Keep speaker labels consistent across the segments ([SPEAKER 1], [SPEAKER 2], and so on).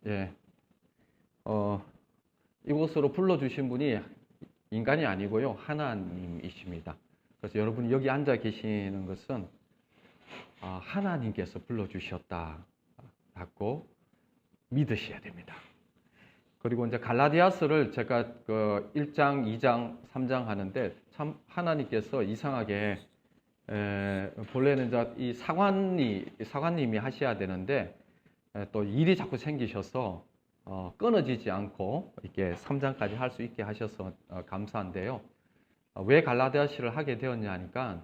[SPEAKER 1] 예, 이곳으로 불러주신 분이 인간이 아니고요, 하나님이십니다. 그래서 여러분이 여기 앉아 계시는 것은 하나님께서 불러주셨다라고 믿으셔야 됩니다. 그리고 이제 갈라디아서를 제가 1장, 2장, 3장 하는데 참 하나님께서 이상하게 본래는 이제 이 사관님이 하셔야 되는데 또 일이 자꾸 생기셔서 끊어지지 않고 이렇게 3장까지 할 수 있게 하셔서 감사한데요. 왜 갈라디아서를 하게 되었냐 하니까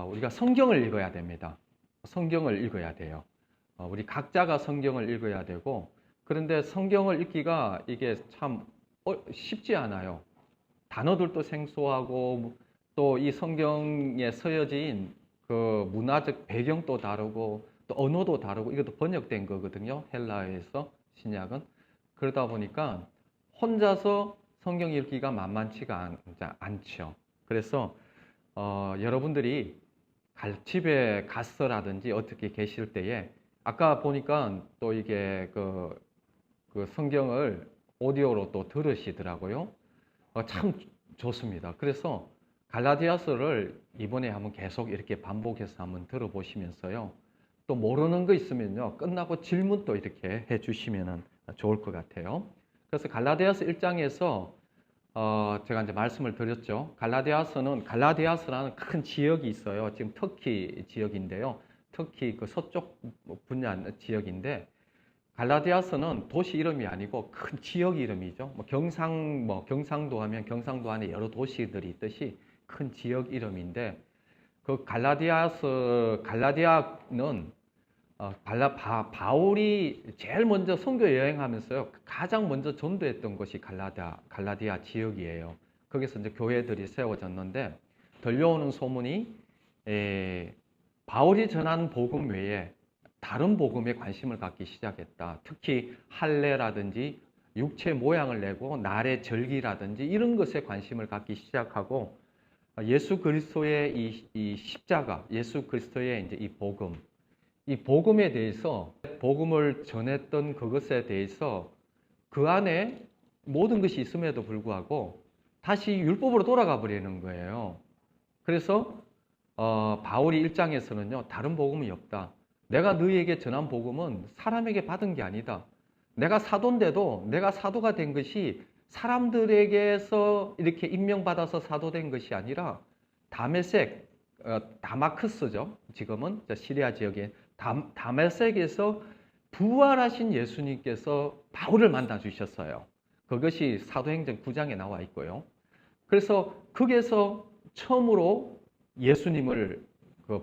[SPEAKER 1] 우리가 성경을 읽어야 됩니다. 성경을 읽어야 돼요. 우리 각자가 성경을 읽어야 되고, 그런데 성경을 읽기가 이게 참 쉽지 않아요. 단어들도 생소하고 또 이 성경에 서여진 그 문화적 배경도 다르고 또 언어도 다르고, 이것도 번역된 거거든요. 헬라어에서 신약은. 그러다 보니까 혼자서 성경 읽기가 만만치가 않죠. 그래서 여러분들이 집에 가서라든지 어떻게 계실 때에 아까 보니까 또 이게 그 성경을 오디오로 또 들으시더라고요. 참 좋습니다. 그래서 갈라디아서를 이번에 한번 계속 이렇게 반복해서 한번 들어보시면서요. 또 모르는 거 있으면요, 끝나고 질문도 이렇게 해주시면 좋을 것 같아요. 그래서 갈라디아서 1장에서 제가 이제 말씀을 드렸죠. 갈라디아서라는 큰 지역이 있어요. 지금 터키 지역인데요. 터키 그 서쪽 분야 지역인데, 갈라디아서는 도시 이름이 아니고 큰 지역 이름이죠. 경상도 하면 경상도 안에 여러 도시들이 있듯이 큰 지역 이름인데, 그 갈라디아는 바울이 제일 먼저 선교 여행하면서요, 가장 먼저 전도했던 곳이 갈라디아 지역이에요. 거기서 이제 교회들이 세워졌는데, 들려오는 소문이 바울이 전한 복음 외에 다른 복음에 관심을 갖기 시작했다. 특히 할례라든지 육체 모양을 내고 날의 절기라든지 이런 것에 관심을 갖기 시작하고, 예수 그리스도의 이 십자가, 예수 그리스도의 이제 이 복음에 대해서, 복음을 전했던 그것에 대해서 그 안에 모든 것이 있음에도 불구하고 다시 율법으로 돌아가 버리는 거예요. 그래서 바울이 1장에서는요, 다른 복음이 없다. 내가 너희에게 전한 복음은 사람에게 받은 게 아니다. 내가 사도인데도 내가 사도가 된 것이 사람들에게서 이렇게 임명받아서 사도된 것이 아니라 다마크스죠. 지금은 시리아 지역에 다메섹에서 부활하신 예수님께서 바울을 만나 주셨어요. 그것이 사도행전 9장에 나와 있고요. 그래서 거기에서 처음으로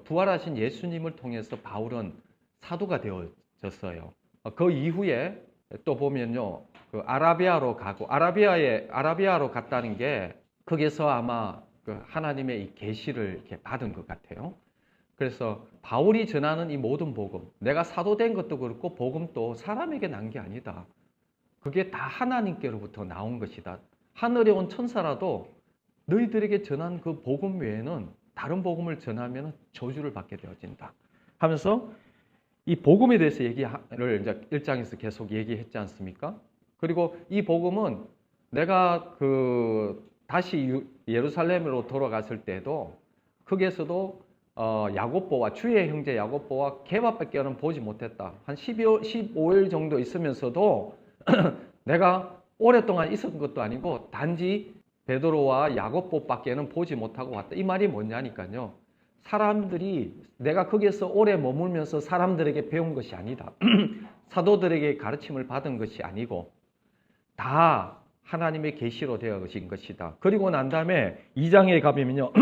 [SPEAKER 1] 부활하신 예수님을 통해서 바울은 사도가 되어졌어요. 그 이후에 또 보면요, 그 아라비아로 갔다는 게 거기서 아마 그 하나님의 이 계시를 이렇게 받은 것 같아요. 그래서 바울이 전하는 이 모든 복음, 내가 사도된 것도 그렇고 복음도 사람에게 난 게 아니다. 그게 다 하나님께로부터 나온 것이다. 하늘에 온 천사라도 너희들에게 전한 그 복음 외에는 다른 복음을 전하면 저주를 받게 되어진다 하면서 이 복음에 대해서 얘기를 이제 1장에서 계속 얘기했지 않습니까? 그리고 이 복음은 내가 다시 예루살렘으로 돌아갔을 때도 거기에서도 야고보와 주의 형제 야고보와 게바밖에는 보지 못했다. 한 15일 정도 있으면서도 내가 오랫동안 있었던 것도 아니고 단지 베드로와 야고보밖에는 보지 못하고 왔다. 이 말이 뭐냐니까요. 내가 거기에서 오래 머물면서 사람들에게 배운 것이 아니다. 사도들에게 가르침을 받은 것이 아니고 다 하나님의 계시로 되어진 것이다. 그리고 난 다음에 2장에 가보면요.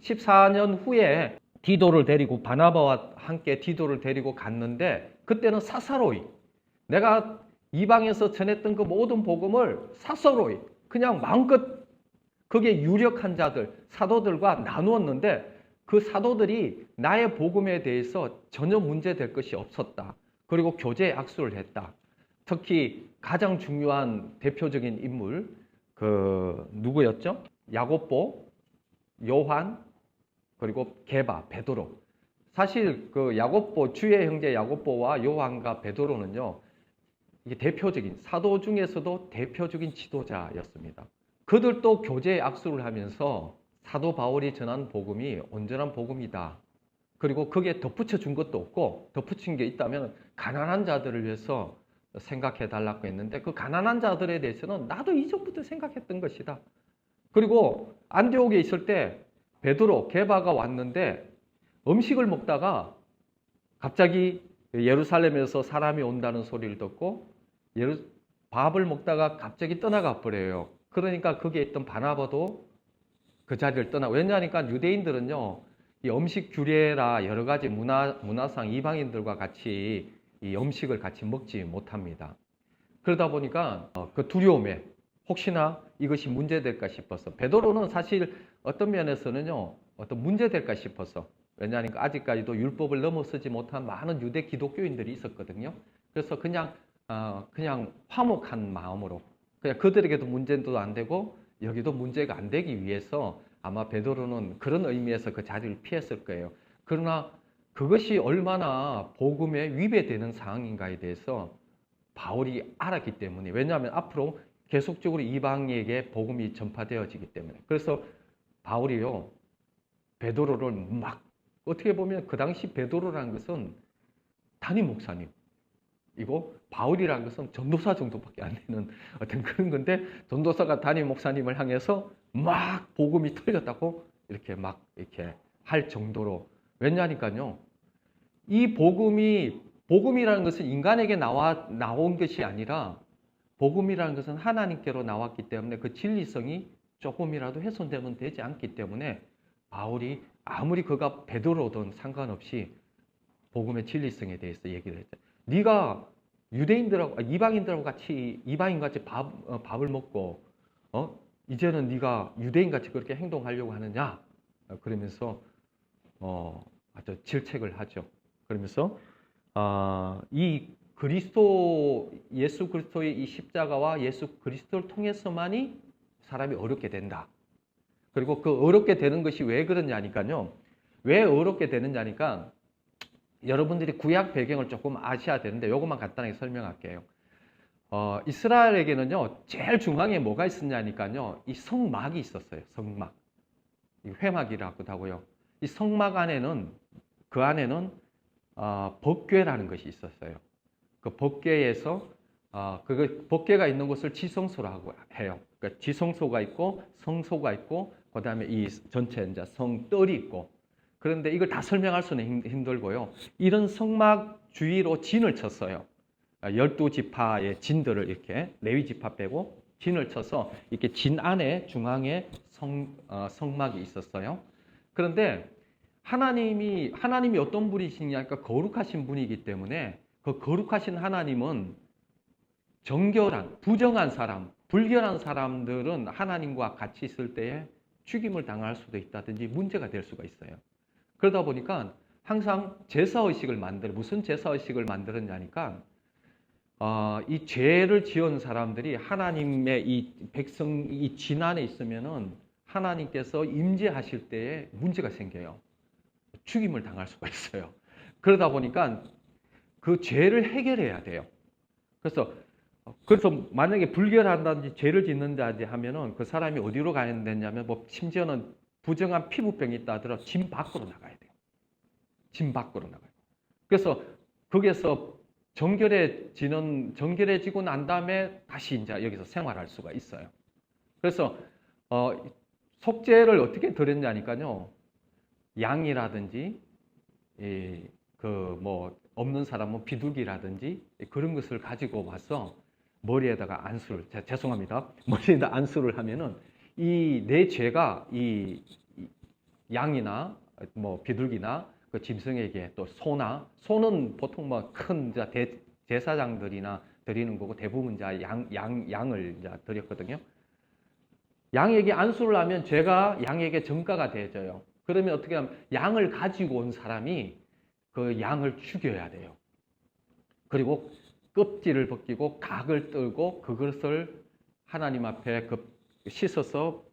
[SPEAKER 1] 14년 후에 디도를 데리고 바나바와 함께 디도를 데리고 갔는데, 그때는 사사로이, 내가 이방에서 전했던 그 모든 복음을 사사로이 그냥 마음껏 거기에 유력한 자들, 사도들과 나누었는데, 그 사도들이 나의 복음에 대해서 전혀 문제될 것이 없었다. 그리고 교제 악수를 했다. 특히 가장 중요한 대표적인 인물, 누구였죠? 야고보, 요한, 그리고 게바, 베드로. 사실 야고보, 주의 형제 야고보와 요한과 베드로는요, 이게 대표적인 사도 중에서도 대표적인 지도자였습니다. 그들도 교제에 악수를 하면서 사도 바울이 전한 복음이 온전한 복음이다. 그리고 거기에 덧붙여 준 것도 없고 덧붙인 게 있다면 가난한 자들을 위해서 생각해 달라고 했는데 그 가난한 자들에 대해서는 나도 이전부터 생각했던 것이다. 그리고 안디옥에 있을 때 베드로, 게바가 왔는데 음식을 먹다가 갑자기 예루살렘에서 사람이 온다는 소리를 듣고 밥을 먹다가 갑자기 떠나가 버려요. 그러니까 거기에 있던 바나바도 그 자리를 왜냐하니까 유대인들은요, 이 음식 규례라 여러 가지 문화상 이방인들과 같이 이 음식을 같이 먹지 못합니다. 그러다 보니까 그 두려움에 혹시나 이것이 문제될까 싶어서 베드로는 사실 어떤 면에서는요, 어떤 문제될까 싶어서 왜냐하면 아직까지도 율법을 넘어서지 못한 많은 유대 기독교인들이 있었거든요. 그래서 그냥 화목한 마음으로 그냥 그들에게도 문제도 안 되고 여기도 문제가 안 되기 위해서 아마 베드로는 그런 의미에서 그 자리를 피했을 거예요. 그러나 그것이 얼마나 복음에 위배되는 상황인가에 대해서 바울이 알았기 때문에 왜냐하면 앞으로 계속적으로 이방인에게 복음이 전파되어지기 때문에 그래서 바울이요 베드로를 막 어떻게 보면 그 당시 베드로라는 것은 담임 목사님 이고 바울이라는 것은 전도사 정도밖에 안 되는 어떤 그런 건데 전도사가 담임 목사님을 향해서 막 복음이 틀렸다고 이렇게 막 이렇게 할 정도로 왜냐니까요 이 복음이라는 것은 인간에게 나온 것이 아니라 복음이라는 것은 하나님께로 나왔기 때문에 그 진리성이 조금이라도 훼손되면 되지 않기 때문에 바울이 아무리 그가 베드로든 상관없이 복음의 진리성에 대해서 얘기를 했죠. 네가 유대인들하고 이방인들하고 같이 이방인같이 밥을 먹고 이제는 네가 유대인같이 그렇게 행동하려고 하느냐? 그러면서 아주 질책을 하죠. 그러면서 이 예수 그리스도의 이 십자가와 예수 그리스도를 통해서만이 사람이 어렵게 된다. 그리고 그 어렵게 되는 것이 왜 그러냐니까요. 왜 어렵게 되느냐니까 여러분들이 구약 배경을 조금 아셔야 되는데 이것만 간단하게 설명할게요. 이스라엘에게는요. 제일 중앙에 뭐가 있었냐니까요. 이 성막이 있었어요. 성막. 이 회막이라고도 하고요. 이 성막 안에는 그 안에는 법궤라는 것이 있었어요. 그 법궤에서 법궤가 있는 곳을 지성소라고 해요. 그러니까 지성소가 있고 성소가 있고 그다음에 이 전체 이제 성뜰이 있고 그런데 이걸 다 설명할 수는 힘들고요. 이런 성막 주위로 진을 쳤어요. 12지파의 진들을 이렇게 레위 지파 빼고 진을 쳐서 이렇게 진 안에 중앙에 성막이 있었어요. 그런데 하나님이 어떤 분이시냐니까 거룩하신 분이기 때문에 그 거룩하신 하나님은 정결한, 부정한 사람, 불결한 사람들은 하나님과 같이 있을 때에 죽임을 당할 수도 있다든지 문제가 될 수가 있어요. 그러다 보니까 항상 제사의식을 무슨 제사의식을 만들었냐니까 이 죄를 지은 사람들이 하나님의 이 백성 이 진 안에 있으면은 하나님께서 임재하실 때에 문제가 생겨요. 죽임을 당할 수가 있어요. 그러다 보니까 그 죄를 해결해야 돼요. 그래서 만약에 불결한다든지 죄를 짓는다든지 하면은 그 사람이 어디로 가야 되냐면 뭐 심지어는 부정한 피부병이 있다 하더라도 진 밖으로 나가야 돼요. 진 밖으로 나가요. 그래서 거기에서 정결해지고 난 다음에 다시 이제 여기서 생활할 수가 있어요. 그래서 속죄를 어떻게 드렸냐니까요. 양이라든지 없는 사람은 비둘기라든지 그런 것을 가지고 와서 머리에다가 안수를 죄송합니다. 머리에다 안수를 하면은 이 내 죄가 이 양이나 뭐 비둘기나 그 짐승에게 또 소는 보통 뭐 큰 제사장들이나 드리는 거고 대부분 양을 이제 드렸거든요. 양에게 안수를 하면 죄가 양에게 전가가 되어져요. 그러면 어떻게 하면 양을 가지고 온 사람이 그 양을 죽여야 돼요. 그리고 껍질을 벗기고 각을 떨고 그것을 하나님 앞에 씻어서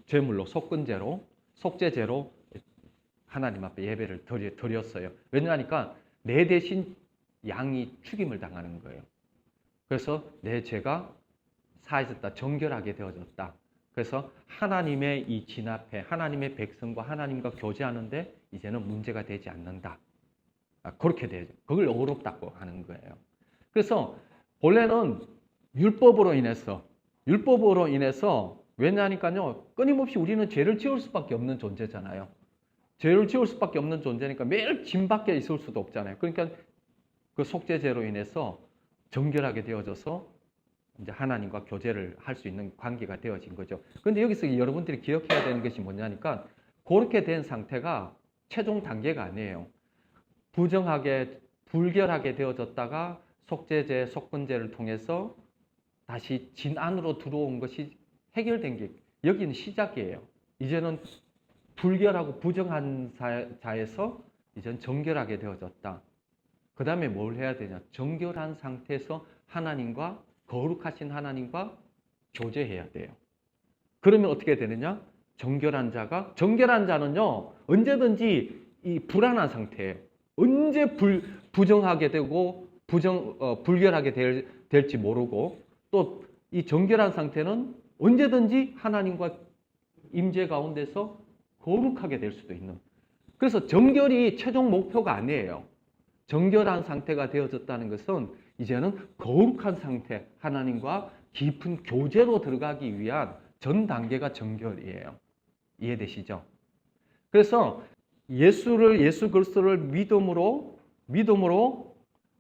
[SPEAKER 1] 제물로 속죄제로 하나님 앞에 예배를 드렸어요. 왜냐하니까 내 대신 양이 죽임을 당하는 거예요. 그래서 내 죄가 사해졌다, 정결하게 되어졌다. 그래서 하나님의 이 진압에 하나님의 백성과 하나님과 교제하는데 이제는 문제가 되지 않는다. 그렇게 되죠. 그걸 의롭다고 하는 거예요. 그래서 본래는 율법으로 인해서 왜냐니까요, 끊임없이 우리는 죄를 지을 수밖에 없는 존재잖아요. 죄를 지을 수밖에 없는 존재니까 매일 짐 밖에 있을 수도 없잖아요. 그러니까 그 속죄죄로 인해서 정결하게 되어져서 이제 하나님과 교제를 할 수 있는 관계가 되어진 거죠. 그런데 여기서 여러분들이 기억해야 되는 것이 뭐냐니까 그렇게 된 상태가 최종 단계가 아니에요. 부정하게, 불결하게 되어졌다가 속죄죄, 속건죄를 통해서 다시 진 안으로 들어온 것이 해결된 게 여기는 시작이에요. 이제는 불결하고 부정한 자에서 이제는 정결하게 되어졌다. 그 다음에 뭘 해야 되냐? 정결한 상태에서 하나님과, 거룩하신 하나님과 교제해야 돼요. 그러면 어떻게 되느냐? 정결한 자는요, 언제든지 이 불안한 상태예요. 언제 부정하게 되고, 불결하게 될지 모르고, 또 이 정결한 상태는 언제든지 하나님과 임재 가운데서 거룩하게 될 수도 있는. 그래서 정결이 최종 목표가 아니에요. 정결한 상태가 되어졌다는 것은 이제는 거룩한 상태, 하나님과 깊은 교제로 들어가기 위한 전 단계가 정결이에요. 이해되시죠? 그래서 예수 그리스도를 믿음으로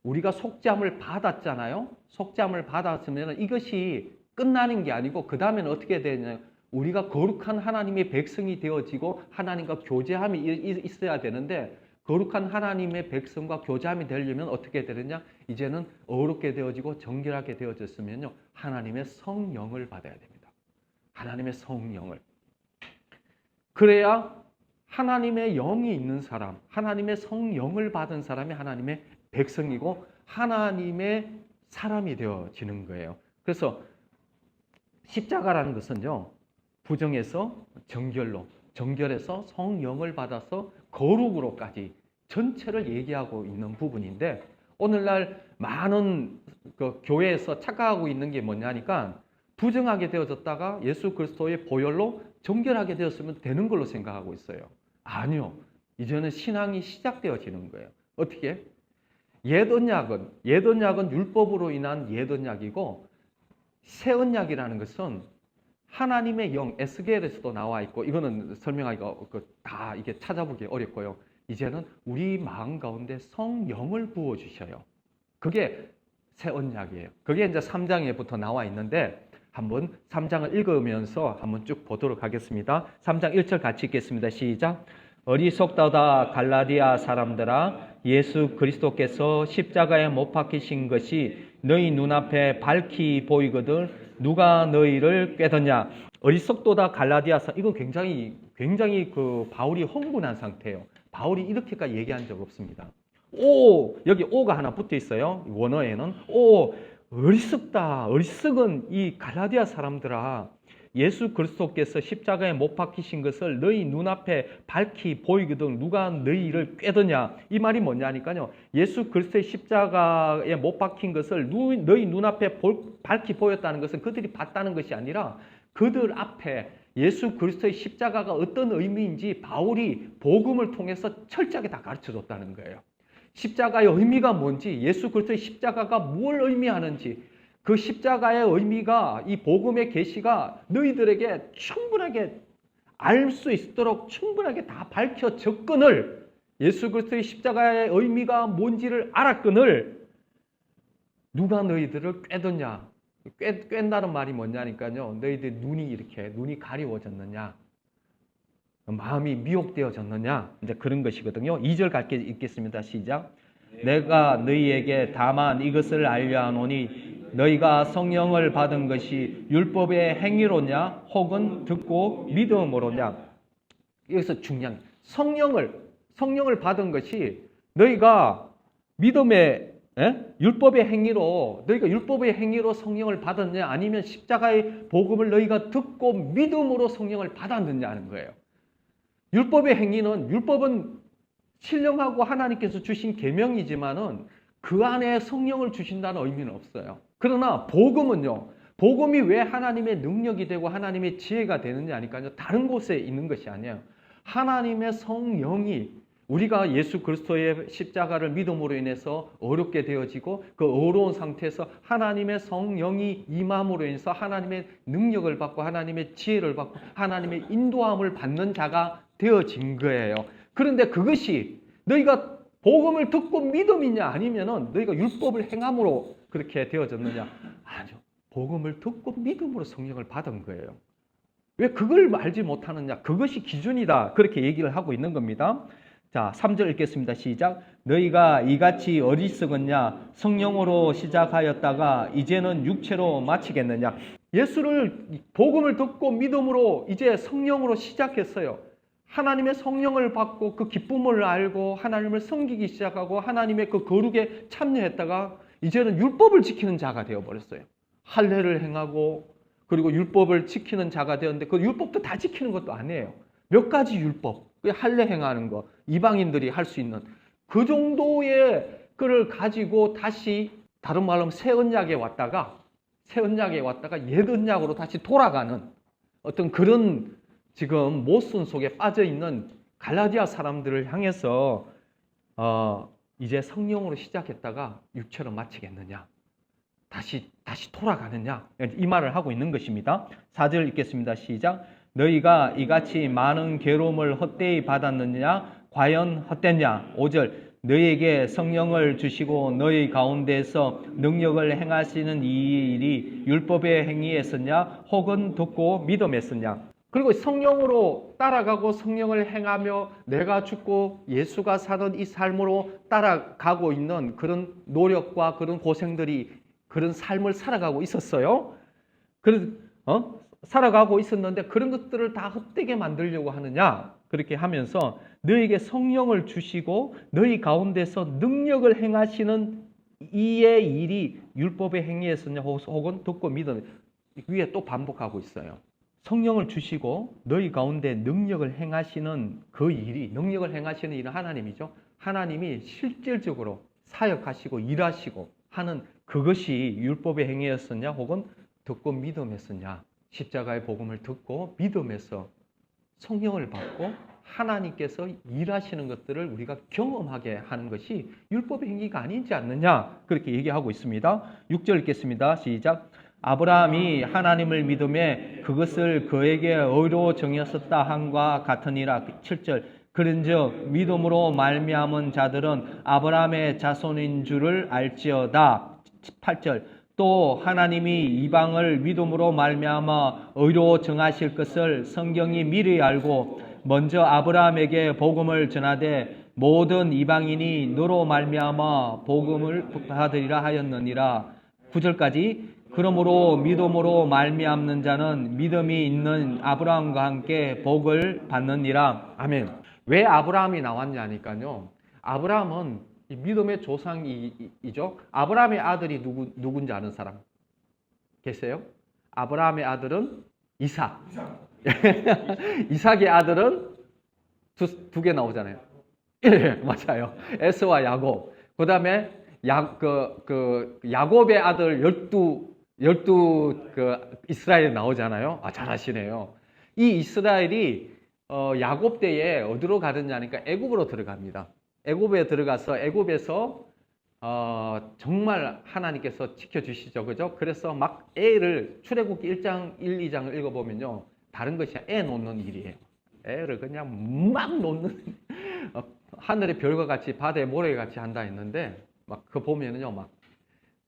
[SPEAKER 1] 우리가 속죄함을 받았잖아요. 속죄함을 받았으면 이것이 끝나는 게 아니고 그 다음에는 어떻게 되냐? 우리가 거룩한 하나님의 백성이 되어지고 하나님과 교제함이 있어야 되는데 거룩한 하나님의 백성과 교제함이 되려면 어떻게 되느냐? 이제는 어렵게 되어지고 정결하게 되어졌으면요, 하나님의 성령을 받아야 됩니다. 하나님의 성령을. 그래야 하나님의 영이 있는 사람, 하나님의 성령을 받은 사람이 하나님의 백성이고 하나님의 사람이 되어지는 거예요. 그래서 십자가라는 것은요, 부정에서 정결로, 정결에서 성령을 받아서 거룩으로까지 전체를 얘기하고 있는 부분인데, 오늘날 많은 교회에서 착각하고 있는 게 뭐냐니까 부정하게 되어졌다가 예수 그리스도의 보혈로 정결하게 되었으면 되는 걸로 생각하고 있어요. 아니요. 이제는 신앙이 시작되어지는 거예요. 어떻게? 옛 언약은 율법으로 인한 옛 언약이고, 새 언약이라는 것은 하나님의 영, 에스겔에서도 나와 있고, 이거는 설명하기가 다 이게 찾아보기 어렵고요. 이제는 우리 마음 가운데 성령을 부어주셔요. 그게 새 언약이에요. 그게 이제 3장에부터 나와 있는데, 한번 3장을 읽으면서 한번 쭉 보도록 하겠습니다. 3장 1절 같이 읽겠습니다. 시작. 어리석다다 갈라디아 사람들아, 예수 그리스도께서 십자가에 못 박히신 것이 너희 눈앞에 밝히 보이거든 누가 너희를 꾀더냐. 어리석도다 갈라디아 사람, 이건 굉장히 그 바울이 흥분한 상태예요. 바울이 이렇게까지 얘기한 적 없습니다. 여기 오가 하나 붙어 있어요. 원어에는 어리석다, 어리석은 이 갈라디아 사람들아, 예수 그리스도께서 십자가에 못 박히신 것을 너희 눈앞에 밝히 보이거든 누가 너희를 꾀더냐. 이 말이 뭐냐니까요, 예수 그리스도의 십자가에 못 박힌 것을 너희 눈앞에 밝히 보였다는 것은 그들이 봤다는 것이 아니라 그들 앞에 예수 그리스도의 십자가가 어떤 의미인지 바울이 복음을 통해서 철저하게 다 가르쳐줬다는 거예요. 십자가의 의미가 뭔지, 예수 그리스도의 십자가가 뭘 의미하는지, 그 십자가의 의미가, 이 복음의 계시가 너희들에게 충분하게 알 수 있도록 충분하게 다 밝혀졌거늘, 예수 그리스도의 십자가의 의미가 뭔지를 알았거늘 누가 너희들을 꾀더냐. 꿰다는 말이 뭐냐니까요, 너희들 눈이 가리워졌느냐, 마음이 미혹되어졌느냐, 이제 그런 것이거든요. 2절 같이 읽겠습니다. 시작. 내가 너희에게 다만 이것을 알려 하노니 너희가 성령을 받은 것이 율법의 행위로냐 혹은 듣고 믿음으로냐. 여기서 중요한 성령을 받은 것이 너희가 믿음의 율법의 행위로 성령을 받았냐, 아니면 십자가의 복음을 너희가 듣고 믿음으로 성령을 받았느냐 하는 거예요. 율법은 신령하고 하나님께서 주신 계명이지만은 그 안에 성령을 주신다는 의미는 없어요. 그러나 복음은요. 복음이 왜 하나님의 능력이 되고 하나님의 지혜가 되느냐니까요. 다른 곳에 있는 것이 아니에요. 하나님의 성령이 우리가 예수 그리스도의 십자가를 믿음으로 인해서 어렵게 되어지고 그 어려운 상태에서 하나님의 성령이 임함으로 인해서 하나님의 능력을 받고 하나님의 지혜를 받고 하나님의 인도함을 받는 자가 되어진 거예요. 그런데 그것이 너희가 복음을 듣고 믿음이냐 아니면은 너희가 율법을 행함으로 그렇게 되어졌느냐? 아니요. 복음을 듣고 믿음으로 성령을 받은 거예요. 왜 그걸 알지 못하느냐? 그것이 기준이다. 그렇게 얘기를 하고 있는 겁니다. 자, 3절 읽겠습니다. 시작. 너희가 이같이 어리석었냐? 성령으로 시작하였다가 이제는 육체로 마치겠느냐? 예수를 복음을 듣고 믿음으로 이제 성령으로 시작했어요. 하나님의 성령을 받고 그 기쁨을 알고 하나님을 섬기기 시작하고 하나님의 그 거룩에 참여했다가 이제는 율법을 지키는 자가 되어버렸어요. 할례를 행하고 그리고 율법을 지키는 자가 되었는데 그 율법도 다 지키는 것도 아니에요. 몇 가지 율법, 할례 행하는 거, 이방인들이 할 수 있는 그 정도의 그를 가지고 다시 다른 말로 하면 새 언약에 왔다가 옛 언약으로 다시 돌아가는 어떤 그런 지금 모순 속에 빠져 있는 갈라디아 사람들을 향해서 이제 성령으로 시작했다가 육체로 마치겠느냐? 다시 돌아가느냐? 이 말을 하고 있는 것입니다. 4절 읽겠습니다. 시작. 너희가 이같이 많은 괴로움을 헛되이 받았느냐? 과연 헛됐냐? 5절. 너희에게 성령을 주시고 너희 가운데서 능력을 행하시는 이 일이 율법의 행위였었냐? 혹은 듣고 믿음했었냐? 그리고 성령으로 따라가고 성령을 행하며 내가 죽고 예수가 사던 이 삶으로 따라가고 있는 그런 노력과 그런 고생들이 그런 삶을 살아가고 있었어요. 살아가고 있었는데 그런 것들을 다 헛되게 만들려고 하느냐? 그렇게 하면서 너희에게 성령을 주시고 너희 가운데서 능력을 행하시는 이의 일이 율법의 행위였었냐? 혹은 듣고 믿음. 위에 또 반복하고 있어요. 성령을 주시고 너희 가운데 능력을 행하시는 그 일이, 능력을 행하시는 일은 하나님이죠. 하나님이 실질적으로 사역하시고 일하시고 하는 그것이 율법의 행위였었냐? 혹은 듣고 믿음했었냐? 십자가의 복음을 듣고 믿음에서 성령을 받고 하나님께서 일하시는 것들을 우리가 경험하게 하는 것이 율법의 행위가 아니지 않느냐? 그렇게 얘기하고 있습니다. 6절 읽겠습니다. 시작. 아브라함이 하나님을 믿음에 그것을 그에게 의로 정하였었다 함과 같으니라. 7절. 그런즉 믿음으로 말미암은 자들은 아브라함의 자손인 줄을 알지어다. 8절. 또 하나님이 이방을 믿음으로 말미암아 의로 정하실 것을 성경이 미리 알고 먼저 아브라함에게 복음을 전하되 모든 이방인이 너로 말미암아 복음을 받으리라 하였느니라. 9절까지. 그러므로 믿음으로 말미암는 자는 믿음이 있는 아브라함과 함께 복을 받느니라. 아멘. 왜 아브라함이 나왔냐니까요. 아브라함은 믿음의 조상이죠. 아브라함의 아들이 누군지 아는 사람 계세요? 아브라함의 아들은 이삭. 이삭의 아들은 두 개 나오잖아요. 예, 맞아요. 에서와 야곱. 그 다음에 야곱의 아들 12 이스라엘이 나오잖아요. 잘 아시네요. 이 이스라엘이 야곱 때에 어디로 가느냐니까 애굽으로 들어갑니다. 애굽에 들어가서 애굽에서 정말 하나님께서 지켜주시죠. 그죠? 그래서 막 애를 출애굽기 1장, 1, 2장을 읽어보면요. 다른 것이 애 놓는 일이에요. 애를 그냥 막 놓는 하늘의 별과 같이 바다의 모래같이 한다 했는데 막 그거 보면은요. 막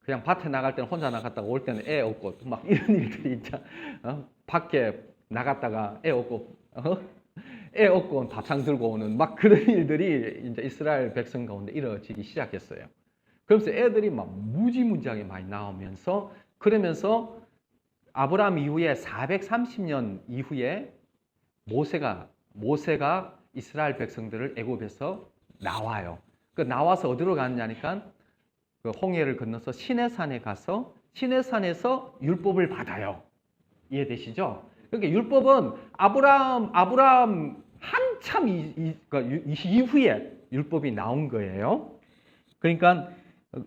[SPEAKER 1] 그냥 밭에 나갈 때는 혼자 나갔다가 올 때는 애 없고 막 이런 일들이 있죠. 밖에 나갔다가 애 없고 애 없고 밥상 들고 오는 막 그런 일들이 이제 이스라엘 백성 가운데 이루어지기 시작했어요. 그러면서 애들이 막 무지무지하게 많이 나오면서 그러면서 아브라함 이후에 430년 이후에 모세가 이스라엘 백성들을 애굽에서 나와요. 그 나와서 어디로 가느냐니까 그 홍해를 건너서 시내산에 가서 시내산에서 율법을 받아요. 이해되시죠? 그러니까 율법은 아브라함 한참 이후에 율법이 나온 거예요. 그러니까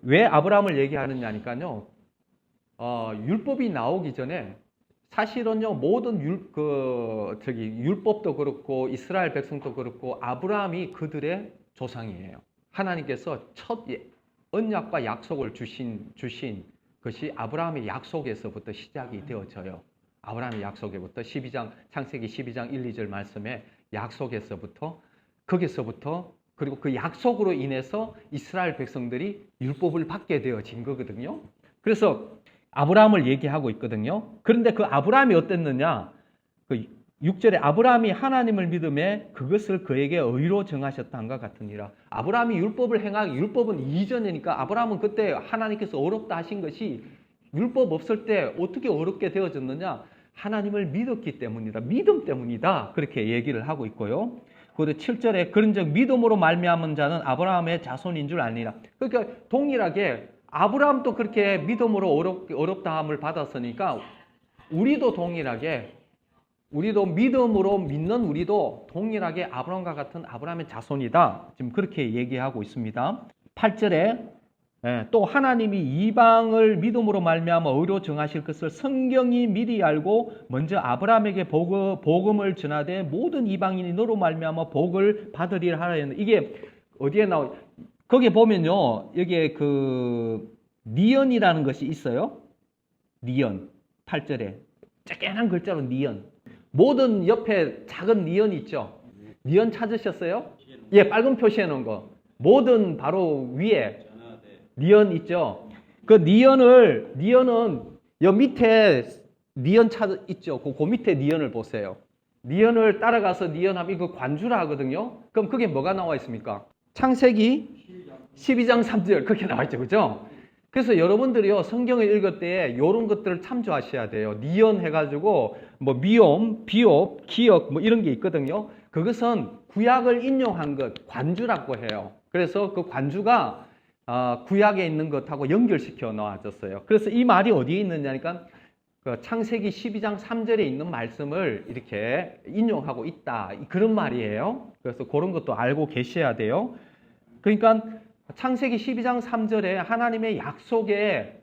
[SPEAKER 1] 왜 아브라함을 얘기하느냐니까요. 율법이 나오기 전에 사실은요, 모든 율법도 그렇고 이스라엘 백성도 그렇고 아브라함이 그들의 조상이에요. 하나님께서 첫 언약과 약속을 주신 것이 아브라함의 약속에서부터 시작이 되어져요. 아브라함의 약속에부터 창세기 12장 1, 2절 말씀에 약속에서부터 거기서부터 그리고 그 약속으로 인해서 이스라엘 백성들이 율법을 받게 되어진 거거든요. 그래서 아브라함을 얘기하고 있거든요. 그런데 그 아브라함이 어땠느냐? 그 6절에 아브라함이 하나님을 믿음에 그것을 그에게 의로 정하셨다는가 같으니라. 아브라함이 율법은 이전이니까 아브라함은 그때 하나님께서 어렵다 하신 것이 율법 없을 때 어떻게 어렵게 되어졌느냐? 하나님을 믿었기 때문이다. 믿음 때문이다. 그렇게 얘기를 하고 있고요. 그리고 7절에 그런즉 믿음으로 말미암은 자는 아브라함의 자손인 줄 아니라. 그러니까 동일하게 아브라함도 그렇게 믿음으로 어렵다함을 받았으니까 우리도 동일하게 우리도 믿음으로 믿는 우리도 동일하게 아브라함과 같은 아브라함의 자손이다. 지금 그렇게 얘기하고 있습니다. 8절에 또 하나님이 이방을 믿음으로 말미암아 의로 정하실 것을 성경이 미리 알고 먼저 아브라함에게 복음을 전하되 모든 이방인이 너로 말미암아 복을 받으리라 하라 했는데 이게 어디에 나와? 거기 보면요, 여기에 그 니언이라는 것이 있어요. 니언 8절에 쬐끈한 글자로 니언. 모든 옆에 작은 니언 있죠. 니언 찾으셨어요? 예, 빨간 표시해 놓은 거. 모든 바로 위에 니언 있죠. 그 니언은 여 밑에 니언 있죠. 그 밑에 니언을 보세요. 니언을 따라가서 니언하면 이거 관주라 하거든요. 그럼 그게 뭐가 나와 있습니까? 창세기 12장 3절 그렇게 나와 있죠. 그죠? 그래서 여러분들이요, 성경을 읽을 때 이런 것들을 참조하셔야 돼요. 니언 해가지고 뭐 미옴, 비옵, 기역 뭐 이런 게 있거든요. 그것은 구약을 인용한 것, 관주라고 해요. 그래서 그 관주가 구약에 있는 것하고 연결시켜 놓아졌어요. 그래서 이 말이 어디에 있느냐니까 그 창세기 12장 3절에 있는 말씀을 이렇게 인용하고 있다. 그런 말이에요. 그래서 그런 것도 알고 계셔야 돼요. 그러니까 창세기 12장 3절에 하나님의 약속에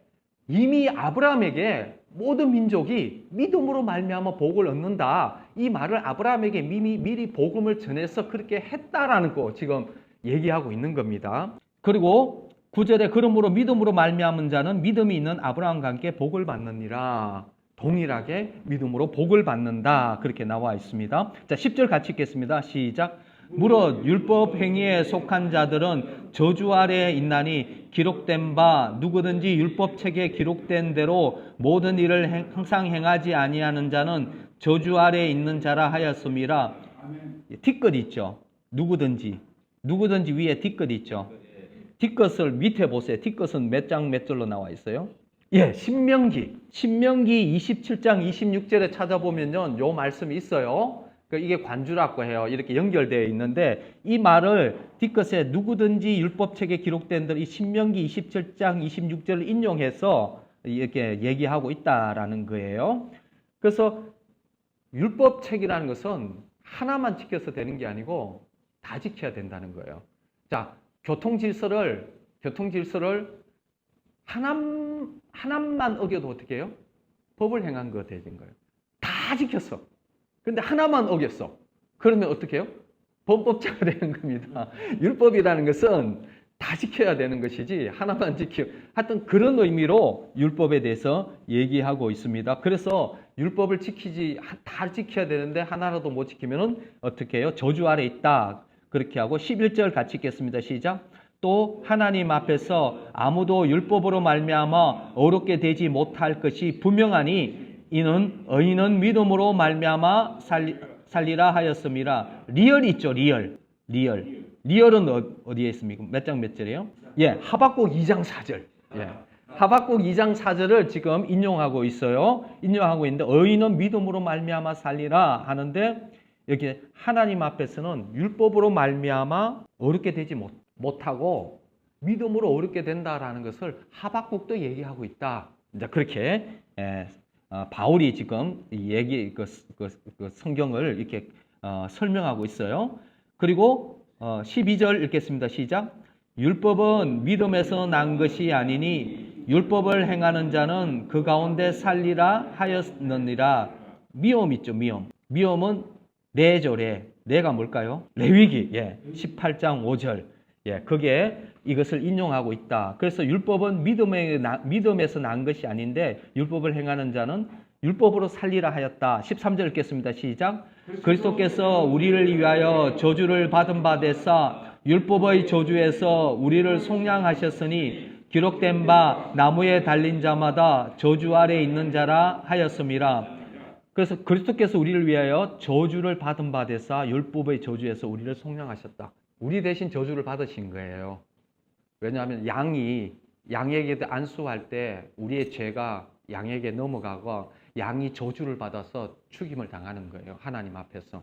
[SPEAKER 1] 이미 아브라함에게 모든 민족이 믿음으로 말미암아 복을 얻는다. 이 말을 아브라함에게 미리 복음을 전해서 그렇게 했다라는 거 지금 얘기하고 있는 겁니다. 그리고 9절에 그러므로 믿음으로 말미암은 자는 믿음이 있는 아브라함과 함께 복을 받느니라. 동일하게 믿음으로 복을 받는다. 그렇게 나와 있습니다. 자, 10절 같이 읽겠습니다. 시작. 무릇 율법 행위에 속한 자들은 저주 아래에 있나니 기록된 바 누구든지 율법책에 기록된 대로 모든 일을 항상 행하지 아니하는 자는 저주 아래에 있는 자라 하였음이라. 뒷끝 있죠. 누구든지 위에 뒷끝 있죠. 뒷끝을 밑에 보세요. 뒷끝은 몇 장 몇 절로 나와 있어요? 예, 신명기 27장 26절에 찾아보면요, 요 말씀이 있어요. 이게 관주라고 해요. 이렇게 연결되어 있는데 이 말을 뒷끝에 누구든지 율법책에 기록된 대로 이 신명기 27장 26절을 인용해서 이렇게 얘기하고 있다라는 거예요. 그래서 율법책이라는 것은 하나만 지켜서 되는 게 아니고 다 지켜야 된다는 거예요. 자, 교통 질서를 하나만 어겨도 어떻게 해요? 법을 행한 거 되는 거예요. 다 지켰어. 근데 하나만 어겼어. 그러면 어떻게 해요? 범법자가 되는 겁니다. 율법이라는 것은 다 지켜야 되는 것이지 하나만 하여튼 그런 의미로 율법에 대해서 얘기하고 있습니다. 그래서 율법을 다 지켜야 되는데 하나라도 못 지키면 어떻게 해요? 저주 아래 있다. 그렇게 하고 11절 같이 읽겠습니다. 시작. 또 하나님 앞에서 아무도 율법으로 말미암아 어렵게 되지 못할 것이 분명하니 이는 의인은 믿음으로 말미암아 살리라 하였음이라. 리얼 있죠. 리얼은 어디에 있습니까? 몇 장 몇 절이에요? 예, 하박국 2장 4절. 예. 하박국 2장 4절을 지금 인용하고 있어요. 인용하고 있는데 의인은 믿음으로 말미암아 살리라 하는데 여기 하나님 앞에서는 율법으로 말미암아 어렵게 되지 못하고 믿음으로 어렵게 된다라는 것을 하박국도 얘기하고 있다. 이제 그렇게 바울이 지금 그 성경을 이렇게 설명하고 있어요. 그리고 12절 읽겠습니다. 시작. 율법은 믿음에서 난 것이 아니니
[SPEAKER 2] 율법을 행하는 자는 그 가운데 살리라 하였느니라. 미움 있죠, 미움. 미움은 내절에, 내가 뭘까요? 레위기, 18장 5절. 그게 이것을 인용하고 있다. 그래서 율법은 믿음에서 난 것이 아닌데 율법을 행하는 자는 율법으로 살리라 하였다. 13절 읽겠습니다. 시작. 그리스도께서 우리를 위하여 저주를 받은 바 되사 율법의 저주에서 우리를 속량하셨으니 기록된 바 나무에 달린 자마다 저주 아래 있는 자라 하였음이라. 그래서 그리스도께서 우리를 위하여 저주를 받은 바 되사 율법의 저주에서 우리를 속량하셨다. 우리 대신 저주를 받으신 거예요. 왜냐하면 양에게 안수할 때 우리의 죄가 양에게 넘어가고 양이 저주를 받아서 죽임을 당하는 거예요. 하나님 앞에서.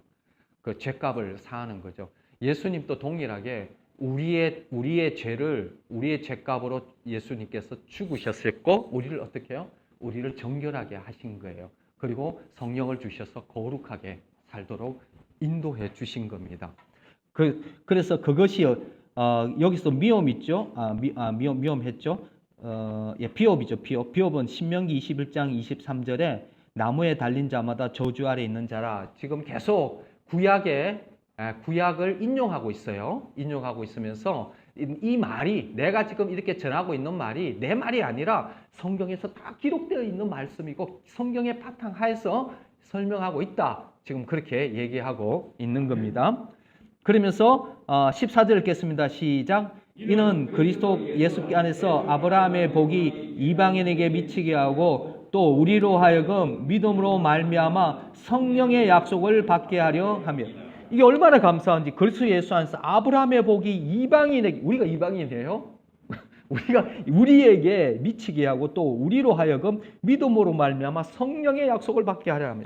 [SPEAKER 2] 그 죄값을 사하는 거죠. 예수님도 동일하게 우리의 죄를 우리의 죄값으로 예수님께서 죽으셨었고 우리를 어떻게 해요? 우리를 정결하게 하신 거예요. 그리고 성령을 주셔서 거룩하게 살도록 인도해 주신 겁니다. 그래서 그것이 여기서 미움 있죠? 미움했죠? 비옵이죠. 비옵은 신명기 21장 23절에 나무에 달린 자마다 저주 아래 있는 자라. 지금 계속 구약을 인용하고 있어요. 인용하고 있으면서 이 말이 내가 지금 이렇게 전하고 있는 말이 내 말이 아니라 성경에서 다 기록되어 있는 말씀이고 성경의 바탕하에서 설명하고 있다. 지금 그렇게 얘기하고 있는 겁니다. 그러면서 14절 읽겠습니다. 시작. 이는 그리스도 예수 안에서 아브라함의 복이 이방인에게 미치게 하고 또 우리로 하여금 믿음으로 말미암아 성령의 약속을 받게 하려 하며. 이게 얼마나 감사한지. 그리스도 예수 안에서 아브라함의 복이 이방인에게, 우리가 이방인이에요? 우리에게 미치게 하고 또 우리로 하여금 믿음으로 말미암아 성령의 약속을 받게 하려 하며.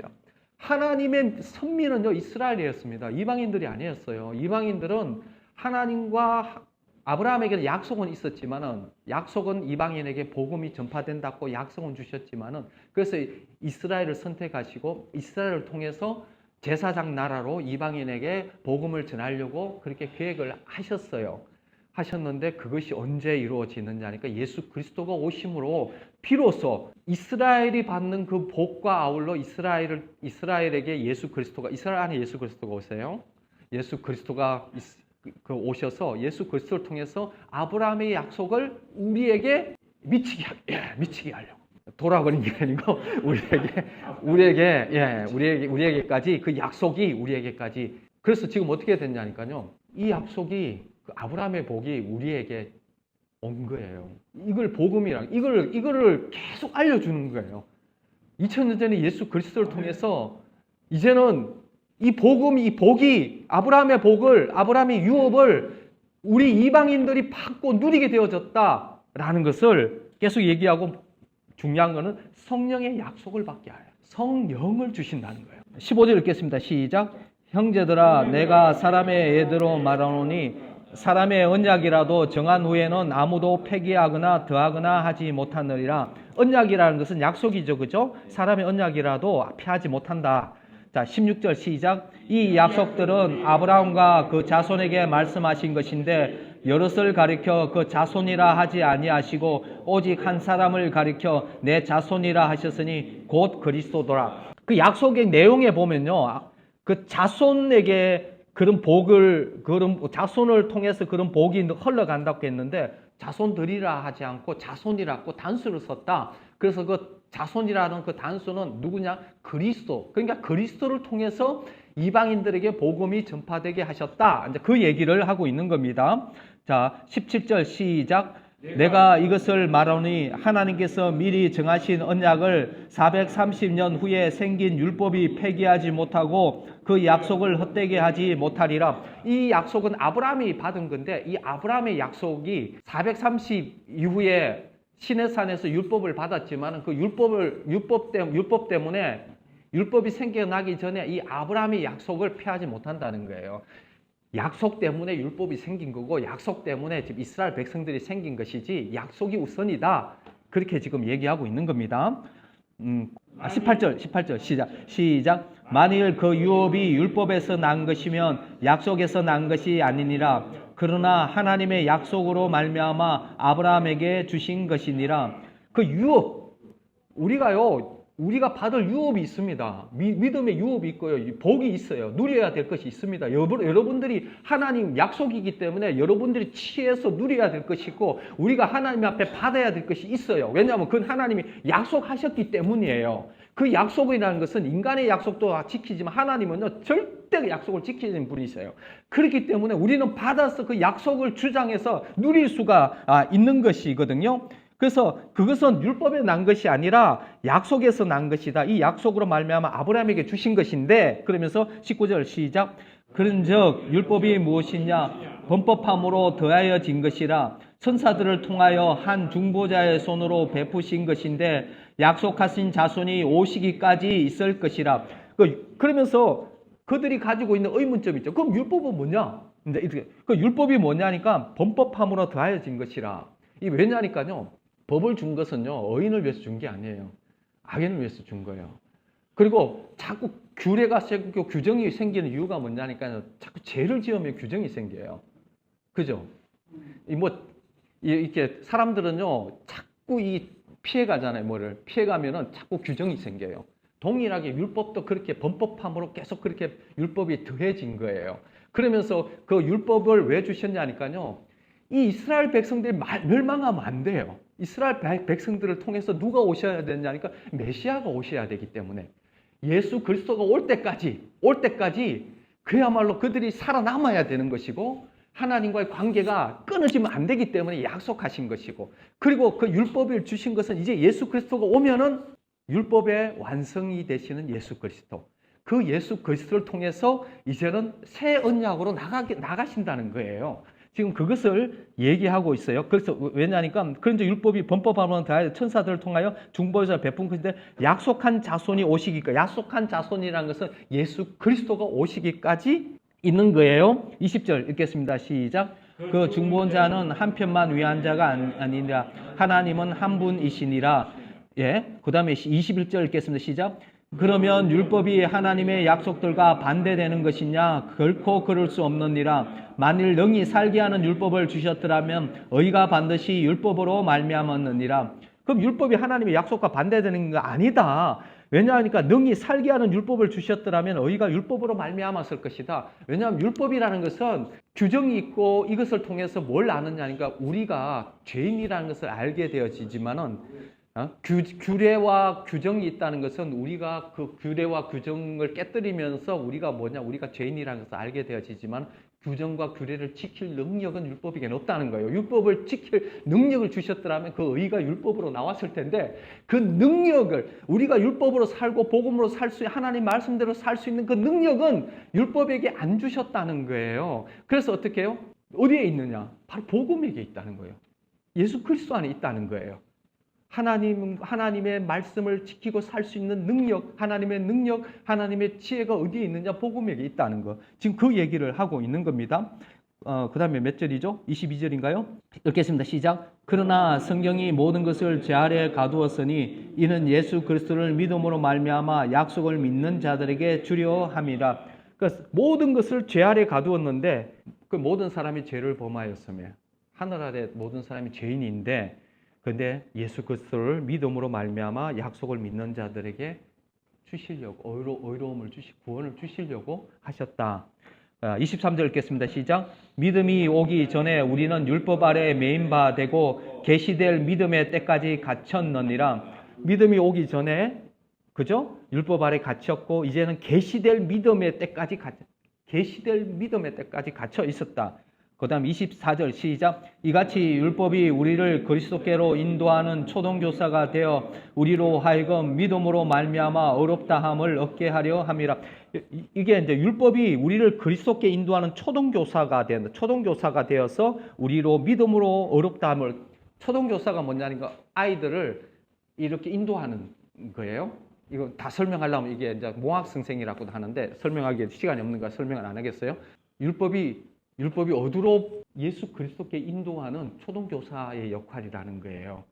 [SPEAKER 2] 하나님의 선민은요 이스라엘이었습니다. 이방인들이 아니었어요. 이방인들은 하나님과 아브라함에게는 약속은 있었지만은 약속은 이방인에게 복음이 전파된다고 약속은 주셨지만은 그래서 이스라엘을 선택하시고 이스라엘을 통해서 제사장 나라로 이방인에게 복음을 전하려고 그렇게 계획을 하셨는데 그것이 언제 이루어지느냐 하니까 예수 그리스도가 오심으로 비로소 이스라엘이 받는 그 복과 아울러 이스라엘에게 이스라엘 안에 예수 그리스도가 오세요. 예수 그리스도가 오셔서 예수 그리스도를 통해서 아브라함의 약속을 우리에게 미치게 하려고. 돌아버린 게 아니고 우리에게까지 그 약속이 우리에게까지. 그래서 지금 어떻게 됐냐니까요. 이 약속이 그 아브라함의 복이 우리에게 온 거예요. 이걸 복음이랑 이거를 계속 알려주는 거예요. 2000년 전에 예수 그리스도를 통해서 이제는 이 복이 아브라함의 복을, 아브라함의 유업을 우리 이방인들이 받고 누리게 되어졌다라는 것을 계속 얘기하고 중요한 거는 성령의 약속을 받게 하여 성령을 주신다는 거예요. 15절 읽겠습니다. 시작. 형제들아 내가 사람의 예대로 말하노니 사람의 언약이라도 정한 후에는 아무도 폐기하거나 더하거나 하지 못하느니라. 언약이라는 것은 약속이죠. 그죠? 사람의 언약이라도 폐하지 못한다. 자, 16절 시작. 이 약속들은 아브라함과 그 자손에게 말씀하신 것인데 여럿을 가리켜 그 자손이라 하지 아니하시고 오직 한 사람을 가리켜 내 자손이라 하셨으니 곧 그리스도더라. 그 약속의 내용에 보면요. 그 자손에게 그런 자손을 통해서 그런 복이 흘러간다고 했는데 자손들이라 하지 않고 자손이라고 단수를 썼다. 그래서 그 자손이라는 그 단수는 누구냐? 그리스도. 그러니까 그리스도를 통해서 이방인들에게 복음이 전파되게 하셨다. 이제 그 얘기를 하고 있는 겁니다. 자, 17절 시작. 내가 이것을 말하니 하나님께서 미리 정하신 언약을 430년 후에 생긴 율법이 폐기하지 못하고 그 약속을 헛되게 하지 못하리라. 이 약속은 아브라함이 받은 건데 이 아브라함의 약속이 430 이후에 시내산에서 율법을 받았지만 그 율법 때문에 율법이 생겨나기 전에 이 아브라함의 약속을 폐하지 못한다는 거예요. 약속 때문에 율법이 생긴 거고 약속 때문에 지금 이스라엘 백성들이 생긴 것이지 약속이 우선이다. 그렇게 지금 얘기하고 있는 겁니다. 18절 시작. 만일 그 유업이 율법에서 난 것이면 약속에서 난 것이 아니니라. 그러나 하나님의 약속으로 말미암아 아브라함에게 주신 것이니라. 그 유업, 우리가 받을 유업이 있습니다. 믿음의 유업이 있고요. 복이 있어요. 누려야 될 것이 있습니다. 여러분들이 하나님 약속이기 때문에 여러분들이 취해서 누려야 될 것이 있고 우리가 하나님 앞에 받아야 될 것이 있어요. 왜냐하면 그건 하나님이 약속하셨기 때문이에요. 그 약속이라는 것은 인간의 약속도 지키지만 하나님은요 절대 약속을 지키는 분이세요. 그렇기 때문에 우리는 받아서 그 약속을 주장해서 누릴 수가 있는 것이거든요. 그래서 그것은 율법에 난 것이 아니라 약속에서 난 것이다. 이 약속으로 말미암아 아브라함에게 주신 것인데 그러면서 19절 시작. 그런즉 율법이 무엇이냐? 범법함으로 더하여진 것이라 천사들을 통하여 한 중보자의 손으로 베푸신 것인데 약속하신 자손이 오시기까지 있을 것이라. 그러면서 그들이 가지고 있는 의문점이 있죠. 그럼 율법은 뭐냐? 그 율법이 뭐냐니까 범법함으로 더하여진 것이라. 이 왜냐니까요. 법을 준 것은요, 의인을 위해서 준 게 아니에요. 악인을 위해서 준 거예요. 그리고 자꾸 규례가 생기고 규정이 생기는 이유가 뭐냐니까요. 자꾸 죄를 지으면 규정이 생겨요. 그죠? 이렇게 사람들은요, 자꾸 피해가잖아요, 뭐를. 피해가면은 자꾸 규정이 생겨요. 동일하게 율법도 그렇게 범법함으로 계속 그렇게 율법이 더해진 거예요. 그러면서 그 율법을 왜 주셨냐니까요. 이 이스라엘 백성들이 멸망하면 안 돼요. 이스라엘 백성들을 통해서 누가 오셔야 되냐니까 메시아가 오셔야 되기 때문에 예수 그리스도가 올 때까지 그야말로 그들이 살아남아야 되는 것이고 하나님과의 관계가 끊어지면 안 되기 때문에 약속하신 것이고 그리고 그 율법을 주신 것은 이제 예수 그리스도가 오면은 율법의 완성이 되시는 예수 그리스도 그 예수 그리스도를 통해서 이제는 새 언약으로 나가신다는 거예요. 지금 그것을 얘기하고 있어요. 그래서 왜냐니까 그런데 율법이 범법함으로 더하여 천사들을 통하여 중보자 베푼 것인데 약속한 자손이 오시기까지 약속한 자손이라는 것은 예수 그리스도가 오시기까지 있는 거예요. 20절 읽겠습니다. 시작. 그 중보자는 한 편만 위한 자가 아니라 하나님은 한 분이시니라. 예. 그다음에 21절 읽겠습니다. 시작. 그러면 율법이 하나님의 약속들과 반대되는 것이냐? 결코 그럴 수 없느니라. 만일 능히 살게 하는 율법을 주셨더라면 의가 반드시 율법으로 말미암았느니라. 그럼 율법이 하나님의 약속과 반대되는 거 아니다. 왜냐하니까 능히 살게 하는 율법을 주셨더라면 의가 율법으로 말미암았을 것이다. 왜냐하면 율법이라는 것은 규정이 있고 이것을 통해서 뭘 아느냐니까 우리가 죄인이라는 것을 알게 되어지지만은 규례와 규정이 있다는 것은 우리가 그 규례와 규정을 깨뜨리면서 우리가 죄인이라는 것을 알게 되어지지만 규정과 규례를 지킬 능력은 율법에게는 없다는 거예요. 율법을 지킬 능력을 주셨더라면 그 의가 율법으로 나왔을 텐데 그 능력을 우리가 율법으로 살고 복음으로 하나님 말씀대로 살 수 있는 그 능력은 율법에게 안 주셨다는 거예요. 그래서 어떻게 해요? 어디에 있느냐? 바로 복음에게 있다는 거예요. 예수 그리스도 안에 있다는 거예요. 하나님의 말씀을 지키고 살 수 있는 능력, 하나님의 능력, 하나님의 지혜가 어디에 있느냐? 복음에게 있다는 거. 지금 그 얘기를 하고 있는 겁니다. 그 다음에 몇 절이죠? 22절인가요? 읽겠습니다. 시작. 그러나 성경이 모든 것을 제 아래에 가두었으니 이는 예수 그리스도를 믿음으로 말미암아 약속을 믿는 자들에게 주려 함이라. 그러니까 모든 것을 제 아래에 가두었는데 그 모든 사람이 죄를 범하였으며 하늘 아래 모든 사람이 죄인인데 그런데 예수 그리스도를 믿음으로 말미암아 약속을 믿는 자들에게 주시려고 의로움을 구원을 주시려고 하셨다. 23절 읽겠습니다. 시작. 믿음이 오기 전에 우리는 율법 아래 매인 바 되고 계시될 믿음의 때까지 갇혔느니라. 믿음이 오기 전에 그죠? 율법 아래 갇혔고 이제는 계시될 믿음의 때까지 갇혀 있었다. 그 다음 24절 시작. 이같이 율법이 우리를 그리스도께로 인도하는 초등교사가 되어 우리로 하여금 믿음으로 말미암아 어렵다함을 얻게 하려 함이라. 이게 이제 율법이 우리를 그리스도께 인도하는 초등교사가 되어서 우리로 믿음으로 어렵다함을. 초등교사가 뭐냐니까 아이들을 이렇게 인도하는 거예요. 이거 다 설명하려면 이게 이제 몽학 선생이라고도 하는데 설명하기 시간이 없는가 설명을 안 하겠어요. 율법이 어디로 예수 그리스도께 인도하는 초등교사의 역할이라는 거예요.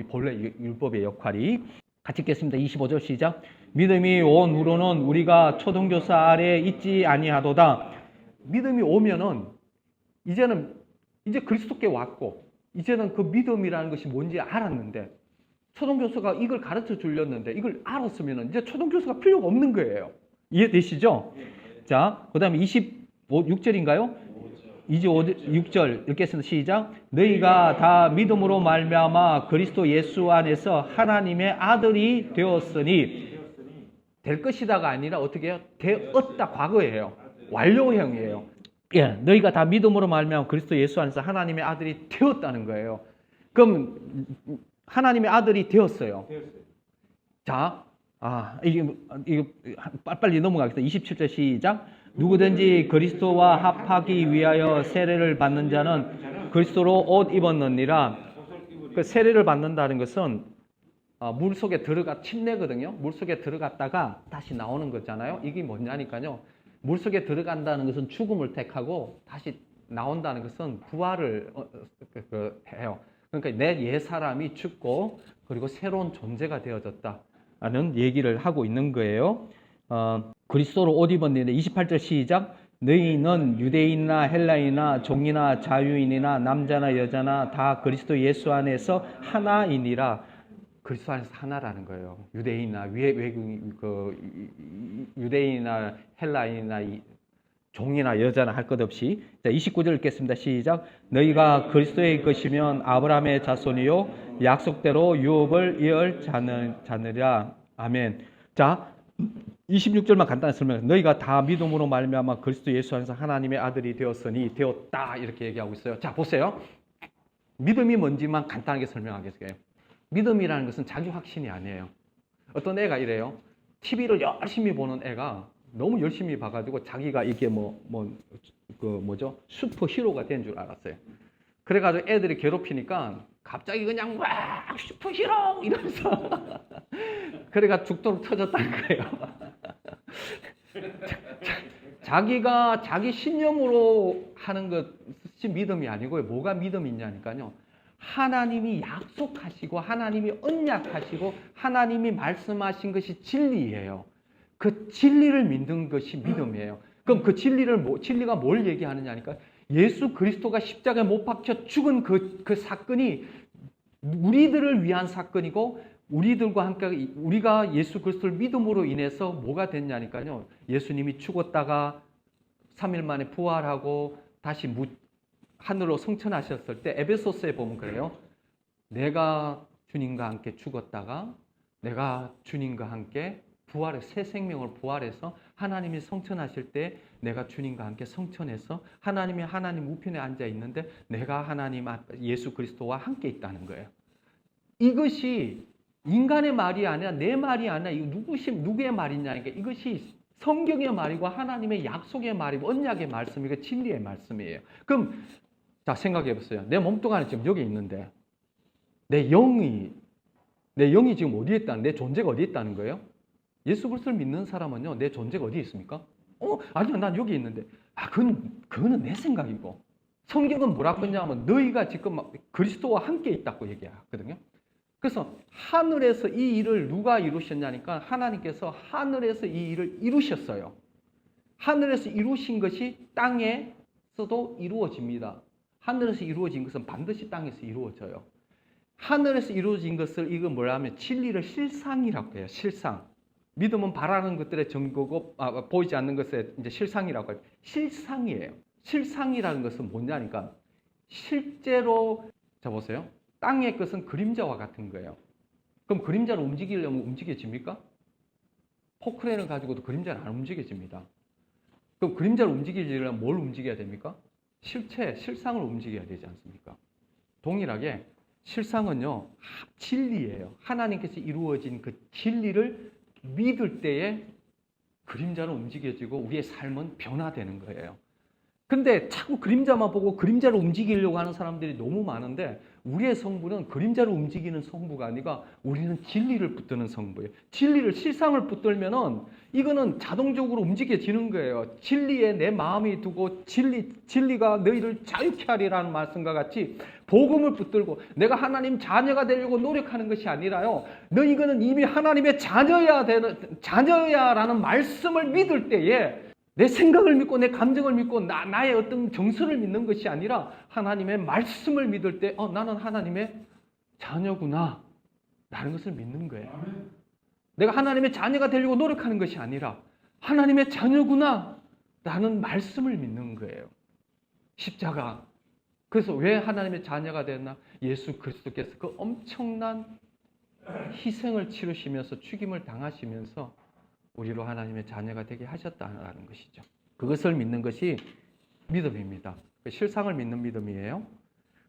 [SPEAKER 2] 본래 율법의 역할이. 같이 읽겠습니다. 25절 시작. 믿음이 온 후로는 우리가 초등교사 아래에 있지 아니하도다. 믿음이 오면은 이제 그리스도께 왔고 이제는 그 믿음이라는 것이 뭔지 알았는데 초등교수가 이걸 가르쳐 주려는데 이걸 알았으면 이제 초등교수가 필요가 없는 거예요. 이해되시죠? 자, 그 다음에 6절인가요? 6절 읽겠습니다. 시작. 너희가 다 믿음으로 말미암아 그리스도 예수 안에서 하나님의 아들이 되었으니, 될 것이다가 아니라 어떻게 해요? 되었다, 과거예요. 완료형이에요. 예, 너희가 다 믿음으로 말미암아 그리스도 예수 안에서 하나님의 아들이 되었다는 거예요. 그럼 하나님의 아들이 되었어요. 자, 이게 빨리 넘어가겠습니다. 27절 시작. 누구든지 그리스도와 합하기 위하여 세례를 받는 자는 그리스도로 옷 입었느니라. 그 세례를 받는다는 것은 물 속에 침례거든요. 물 속에 들어갔다가 다시 나오는 거잖아요. 이게 뭐냐니까요. 물 속에 들어간다는 것은 죽음을 택하고 다시 나온다는 것은 부활을 해요. 그러니까 내 옛사람이 죽고 그리고 새로운 존재가 되어졌다는 얘기를 하고 있는 거예요. 그리스도로 옷 입었는데 28절 시작. 너희는 유대인이나 헬라인이나 종이나 자유인이나 남자나 여자나 다 그리스도 예수 안에서 하나이니라. 그리스도 안에서 하나라는 거예요. 유대인이나 외국인, 유대인이나 헬라인이나 종이나 여자나 할 것 없이. 자, 29절 읽겠습니다. 시작. 너희가 그리스도의 것이면 아브라함의 자손이요 약속대로 유업을 이을 자느라. 아멘. 자, 26절만 간단히 설명해. 너희가 다 믿음으로 말미암아 그리스도 예수 안에서 하나님의 아들이 되었으니, 되었다, 이렇게 얘기하고 있어요. 자, 보세요. 믿음이 뭔지만 간단하게 설명하겠어요. 믿음이라는 것은 자기 확신이 아니에요. 어떤 애가 이래요. TV를 열심히 보는 애가 너무 열심히 봐가지고 자기가 이게 슈퍼 히로가 된 줄 알았어요. 그래가지고 애들이 괴롭히니까 갑자기 그냥 막 슈퍼 히로 이러면서 그래가 죽도록 터졌다는 거예요. 자기가 자기 신념으로 하는 것이 믿음이 아니고요. 뭐가 믿음이냐니까요. 하나님이 약속하시고 하나님이 언약하시고 하나님이 말씀하신 것이 진리예요. 그 진리를 믿는 것이 믿음이에요. 그럼 그 진리가 뭘 얘기하느냐니까, 예수 그리스도가 십자가에 못 박혀 죽은 그 사건이 우리들을 위한 사건이고, 우리들과 함께 우리가 예수 그리스도를 믿음으로 인해서 뭐가 됐냐니까요. 예수님이 죽었다가 3일 만에 부활하고 다시 하늘로 승천하셨을 때 에베소서에 보면 그래요. 내가 주님과 함께 죽었다가 내가 주님과 함께 새 생명을 부활해서 하나님이 성천하실 때 내가 주님과 함께 성천해서 하나님 우편에 앉아 있는데 내가 예수 그리스도와 함께 있다는 거예요. 이것이 인간의 말이 아니라 내 말이 아니라 누구의 말이냐니까, 이것이 성경의 말이고 하나님의 약속의 말이고 언약의 말씀이고 진리의 말씀이에요. 그럼 자, 생각해 보세요. 내 몸뚱 안에 지금 여기 있는데 내 영이 지금 어디에 있다는, 내 존재가 어디에 있다는 거예요? 예수 그리스도를 믿는 사람은요, 내 존재가 어디에 있습니까? 아니야, 난 여기 있는데. 그거는 내 생각이고, 성경은 뭐라고 했냐면 너희가 지금 그리스도와 함께 있다고 얘기하거든요. 그래서 하늘에서 이 일을 누가 이루셨냐니까, 하나님께서 하늘에서 이 일을 이루셨어요. 하늘에서 이루신 것이 땅에서도 이루어집니다. 하늘에서 이루어진 것은 반드시 땅에서 이루어져요. 하늘에서 이루어진 것을 이거 뭐라면 진리를 실상이라고 해요. 실상. 믿음은 바라는 것들의 증거고 보이지 않는 것의 이제 실상이라고 해요. 실상이에요. 실상이라는 것은 뭐냐니까, 실제로 자 보세요. 땅의 것은 그림자와 같은 거예요. 그럼 그림자를 움직이려면 움직여집니까? 포크레인을 가지고도 그림자는 안 움직여집니다. 그럼 그림자를 움직이려면 뭘 움직여야 됩니까? 실상을 움직여야 되지 않습니까? 동일하게 실상은요, 진리예요. 하나님께서 이루어진 그 진리를 믿을 때에 그림자는 움직여지고 우리의 삶은 변화되는 거예요. 근데 자꾸 그림자만 보고 그림자를 움직이려고 하는 사람들이 너무 많은데, 우리의 성부는 그림자를 움직이는 성부가 아니라 우리는 진리를 붙드는 성부예요. 실상을 붙들면은 이거는 자동적으로 움직여지는 거예요. 진리에 내 마음이 두고 진리가 너희를 자유케 하리라는 말씀과 같이 복음을 붙들고 내가 하나님 자녀가 되려고 노력하는 것이 아니라요. 너희는 이미 하나님의 자녀야라는 말씀을 믿을 때에 내 생각을 믿고 내 감정을 믿고 나의 어떤 정서를 믿는 것이 아니라 하나님의 말씀을 믿을 때 나는 하나님의 자녀구나. 라는 것을 믿는 거예요. 내가 하나님의 자녀가 되려고 노력하는 것이 아니라 하나님의 자녀구나 라는 말씀을 믿는 거예요. 십자가. 그래서 왜 하나님의 자녀가 됐나? 예수 그리스도께서 그 엄청난 희생을 치르시면서 죽임을 당하시면서 우리로 하나님의 자녀가 되게 하셨다는 것이죠. 그것을 믿는 것이 믿음입니다. 실상을 믿는 믿음이에요.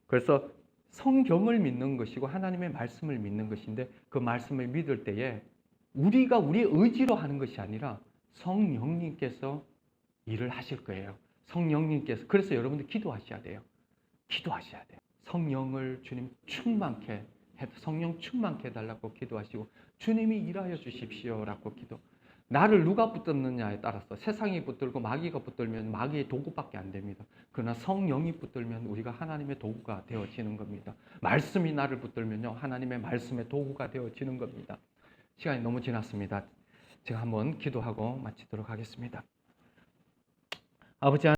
[SPEAKER 2] 그래서 성경을 믿는 것이고 하나님의 말씀을 믿는 것인데 그 말씀을 믿을 때에 우리가 우리의 의지로 하는 것이 아니라 성령님께서 일을 하실 거예요. 성령님께서. 그래서 여러분들 기도하셔야 돼요. 기도하셔야 돼요. 성령을 주님 충만케 성령 충만케 해달라고 기도하시고 주님이 일하여 주십시오라고 기도. 나를 누가 붙들느냐에 따라서 세상이 붙들고 마귀가 붙들면 마귀의 도구밖에 안 됩니다. 그러나 성령이 붙들면 우리가 하나님의 도구가 되어지는 겁니다. 말씀이 나를 붙들면요 하나님의 말씀의 도구가 되어지는 겁니다. 시간이 너무 지났습니다. 제가 한번 기도하고 마치도록 하겠습니다. 아버지